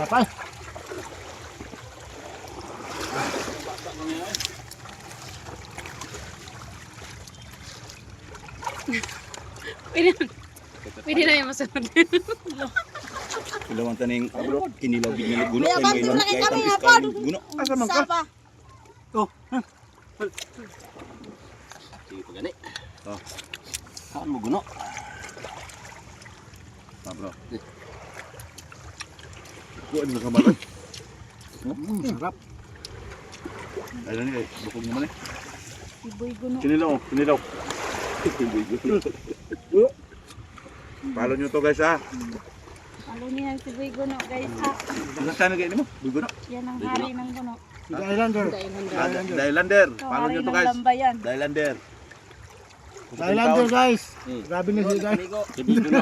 Kapal. Pwede na yung masunod. Ilawang taning kinilaw bigyan ng guno. Kaya Kaya may bantu ilang lagi kaya kami tampis apa? ka guno. Asa man ka? Sapa. Oh. Sige pa gani. Oh. Saan mo guno? Ah, bro. Kuan mo kamalan. Sarap. Ayun ni, bukog naman eh. Iboy guno. Kinilaw, kinilaw. Follow nyo to guys ha. Ano niya si Boy Guno guys ha. Ilang time kayo mo? Guno. Yan ang hari ng guno. Si Islander. Dailander. Ito Follow hari nyo to ng guys. lambayan. Dailander. Islander guys. Grabe na siya guys. Sige guno.